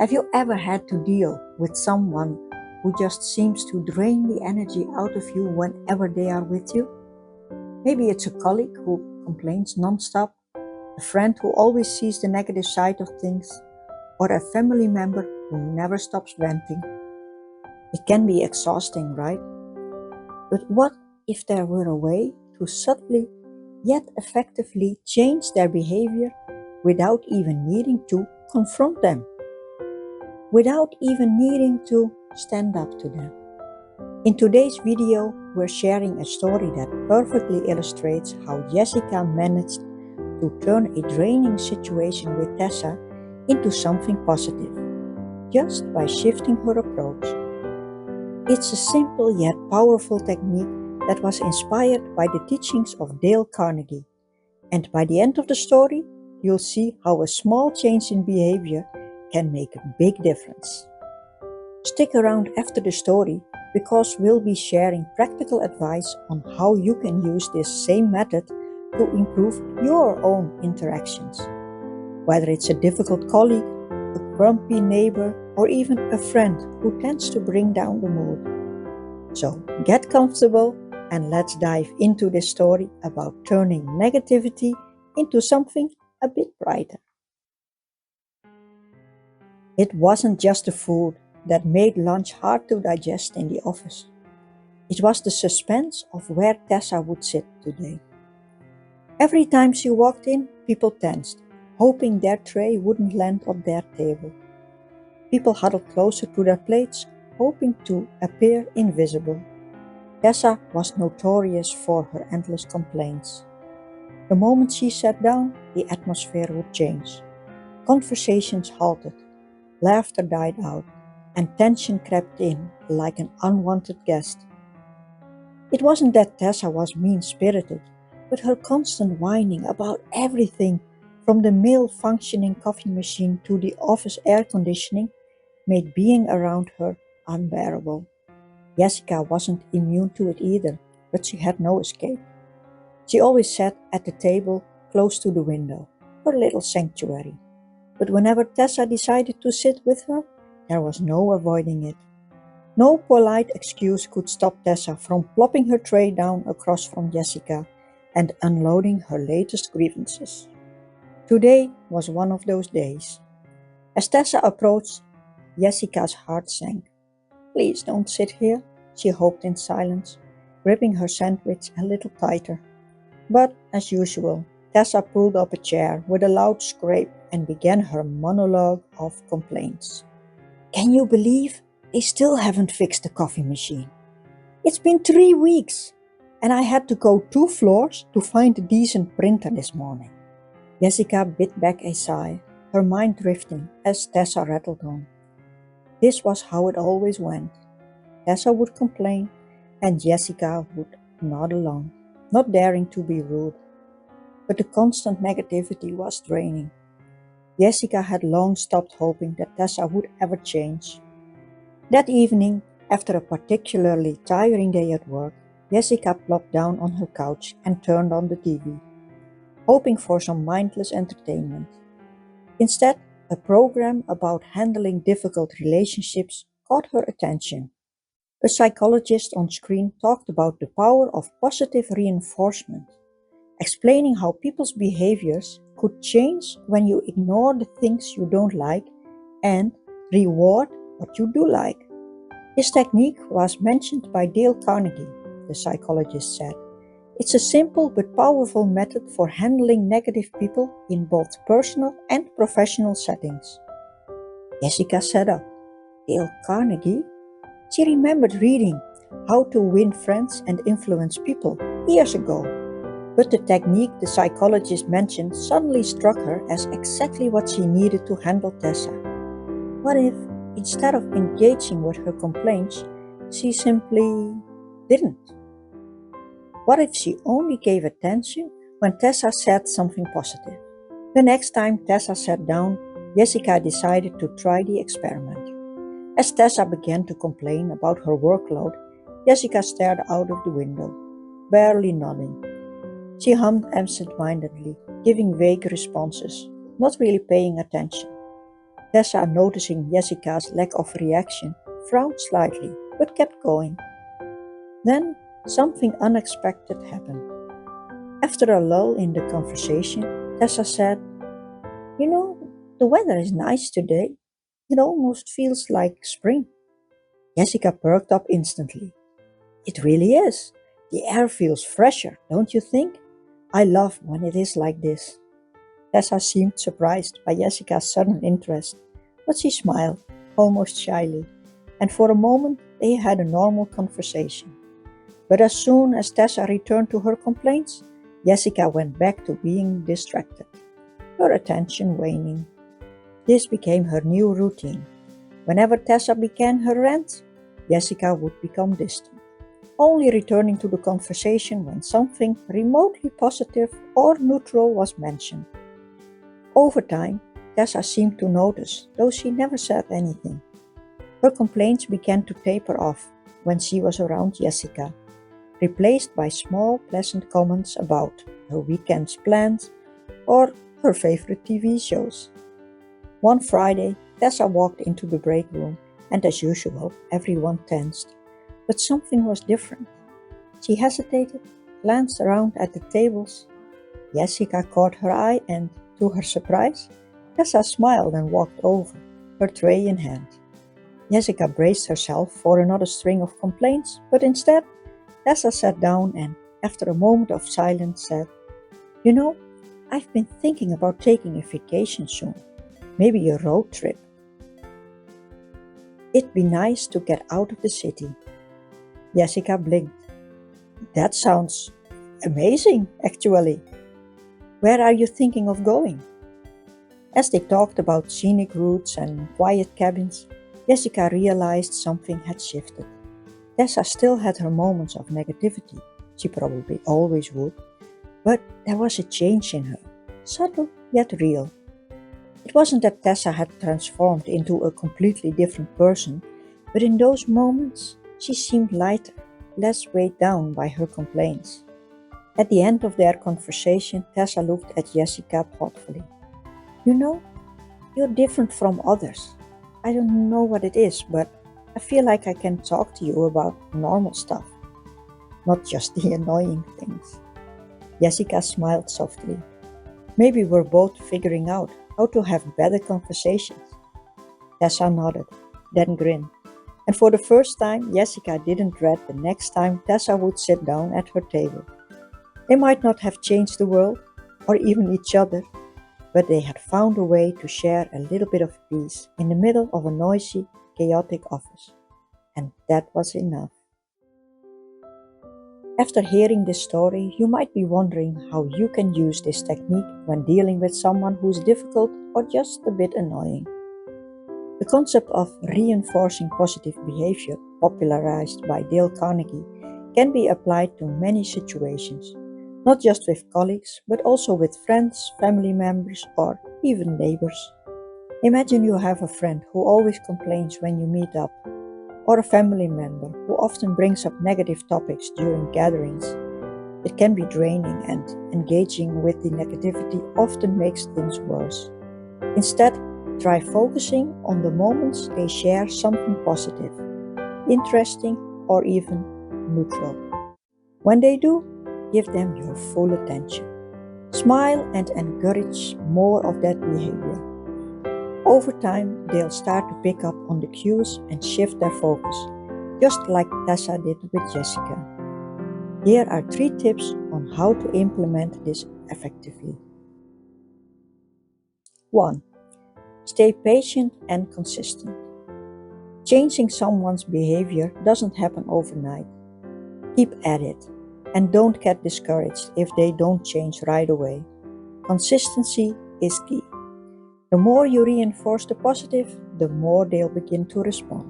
Have you ever had to deal with someone who just seems to drain the energy out of you whenever they are with you? Maybe it's a colleague who complains non-stop, a friend who always sees the negative side of things, or a family member who never stops venting. It can be exhausting, right? But what if there were a way to subtly yet effectively change their behavior without even needing to confront them, without even needing to stand up to them? In today's video, we're sharing a story that perfectly illustrates how Jessica managed to turn a draining situation with Tessa into something positive, just by shifting her approach. It's a simple yet powerful technique that was inspired by the teachings of Dale Carnegie. And by the end of the story, you'll see how a small change in behavior can make a big difference. Stick around after the story because we'll be sharing practical advice on how you can use this same method to improve your own interactions. Whether it's a difficult colleague, a grumpy neighbor, or even a friend who tends to bring down the mood. So get comfortable and let's dive into this story about turning negativity into something a bit brighter. It wasn't just the food that made lunch hard to digest in the office. It was the suspense of where Tessa would sit today. Every time she walked in, people tensed, hoping their tray wouldn't land on their table. People huddled closer to their plates, hoping to appear invisible. Tessa was notorious for her endless complaints. The moment she sat down, the atmosphere would change. Conversations halted, laughter died out, and tension crept in like an unwanted guest. It wasn't that Tessa was mean-spirited, but her constant whining about everything, from the malfunctioning coffee machine to the office air conditioning, made being around her unbearable. Jessica wasn't immune to it either, but she had no escape. She always sat at the table close to the window, her little sanctuary. But whenever Tessa decided to sit with her, there was no avoiding it. No polite excuse could stop Tessa from plopping her tray down across from Jessica and unloading her latest grievances. Today was one of those days. As Tessa approached, Jessica's heart sank. "Please don't sit here," she hoped in silence, gripping her sandwich a little tighter. But, as usual, Tessa pulled up a chair with a loud scrape and began her monologue of complaints. "Can you believe they still haven't fixed the coffee machine? It's been 3 weeks, and I had to go 2 floors to find a decent printer this morning." Jessica bit back a sigh, her mind drifting as Tessa rattled on. This was how it always went. Tessa would complain, and Jessica would nod along, not daring to be rude. But the constant negativity was draining. Jessica had long stopped hoping that Tessa would ever change. That evening, after a particularly tiring day at work, Jessica plopped down on her couch and turned on the TV, hoping for some mindless entertainment. Instead, a program about handling difficult relationships caught her attention. A psychologist on screen talked about the power of positive reinforcement, explaining how people's behaviors could change when you ignore the things you don't like and reward what you do like. This technique was mentioned by Dale Carnegie, the psychologist said. It's a simple but powerful method for handling negative people in both personal and professional settings. Jessica sat up. Dale Carnegie? She remembered reading How to Win Friends and Influence People years ago. But the technique the psychologist mentioned suddenly struck her as exactly what she needed to handle Tessa. What if, instead of engaging with her complaints, she simply didn't? What if she only gave attention when Tessa said something positive? The next time Tessa sat down, Jessica decided to try the experiment. As Tessa began to complain about her workload, Jessica stared out of the window, barely nodding. She hummed absent-mindedly, giving vague responses, not really paying attention. Tessa, noticing Jessica's lack of reaction, frowned slightly but kept going. Then something unexpected happened. After a lull in the conversation, Tessa said, "You know, the weather is nice today. It almost feels like spring." Jessica perked up instantly. "It really is. The air feels fresher, don't you think? I love when it is like this." Tessa seemed surprised by Jessica's sudden interest, but she smiled, almost shyly, and for a moment they had a normal conversation. But as soon as Tessa returned to her complaints, Jessica went back to being distracted, her attention waning. This became her new routine. Whenever Tessa began her rant, Jessica would become distant, only returning to the conversation when something remotely positive or neutral was mentioned. Over time, Tessa seemed to notice, though she never said anything. Her complaints began to taper off when she was around Jessica, replaced by small, pleasant comments about her weekend's plans or her favorite TV shows. One Friday, Tessa walked into the break room, and as usual, everyone tensed. But something was different. She hesitated, glanced around at the tables. Jessica caught her eye, and, to her surprise, Tessa smiled and walked over, her tray in hand. Jessica braced herself for another string of complaints, but instead, Tessa sat down and, after a moment of silence, said, "You know, I've been thinking about taking a vacation soon. Maybe a road trip. It'd be nice to get out of the city." Jessica blinked. "That sounds amazing, actually. Where are you thinking of going?" As they talked about scenic routes and quiet cabins, Jessica realized something had shifted. Tessa still had her moments of negativity, she probably always would, but there was a change in her, subtle yet real. It wasn't that Tessa had transformed into a completely different person, but in those moments she seemed lighter, less weighed down by her complaints. At the end of their conversation, Tessa looked at Jessica thoughtfully. "You know, you're different from others. I don't know what it is, but I feel like I can talk to you about normal stuff, not just the annoying things." Jessica smiled softly. "Maybe we're both figuring out how to have better conversations." Tessa nodded, then grinned. And for the first time, Jessica didn't dread the next time Tessa would sit down at her table. They might not have changed the world, or even each other, but they had found a way to share a little bit of peace in the middle of a noisy, chaotic office. And that was enough. After hearing this story, you might be wondering how you can use this technique when dealing with someone who's difficult or just a bit annoying. The concept of reinforcing positive behavior, popularized by Dale Carnegie, can be applied to many situations, not just with colleagues, but also with friends, family members, or even neighbors. Imagine you have a friend who always complains when you meet up, or a family member who often brings up negative topics during gatherings. It can be draining, and engaging with the negativity often makes things worse. Instead, try focusing on the moments they share something positive, interesting, or even neutral. When they do, give them your full attention. Smile and encourage more of that behavior. Over time, they'll start to pick up on the cues and shift their focus, just like Tessa did with Jessica. Here are 3 tips on how to implement this effectively. 1. Stay patient and consistent. Changing someone's behavior doesn't happen overnight. Keep at it, and don't get discouraged if they don't change right away. Consistency is key. The more you reinforce the positive, the more they'll begin to respond.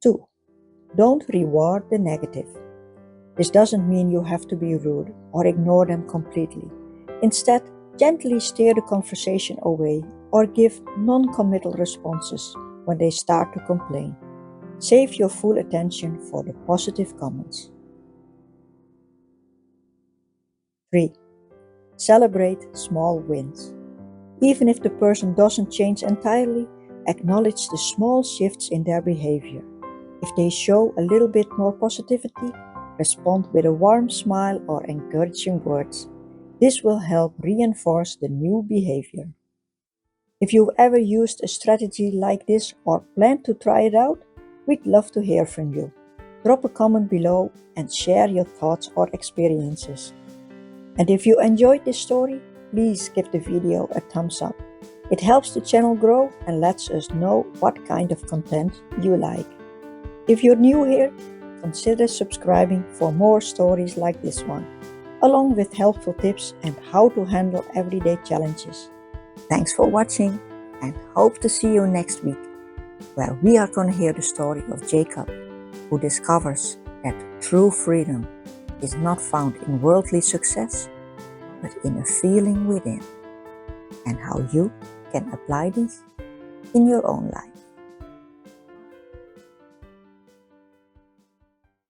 2. Don't reward the negative. This doesn't mean you have to be rude or ignore them completely. Instead, gently steer the conversation away or give non-committal responses when they start to complain. Save your full attention for the positive comments. 3. Celebrate small wins. Even if the person doesn't change entirely, acknowledge the small shifts in their behavior. If they show a little bit more positivity, respond with a warm smile or encouraging words. This will help reinforce the new behavior. If you've ever used a strategy like this or plan to try it out, we'd love to hear from you. Drop a comment below and share your thoughts or experiences. And if you enjoyed this story, please give the video a thumbs up. It helps the channel grow and lets us know what kind of content you like. If you're new here, consider subscribing for more stories like this one, along with helpful tips and how to handle everyday challenges. Thanks for watching and hope to see you next week, where we are going to hear the story of Jacob, who discovers that true freedom is not found in worldly success, but in a feeling within, and how you can apply this in your own life.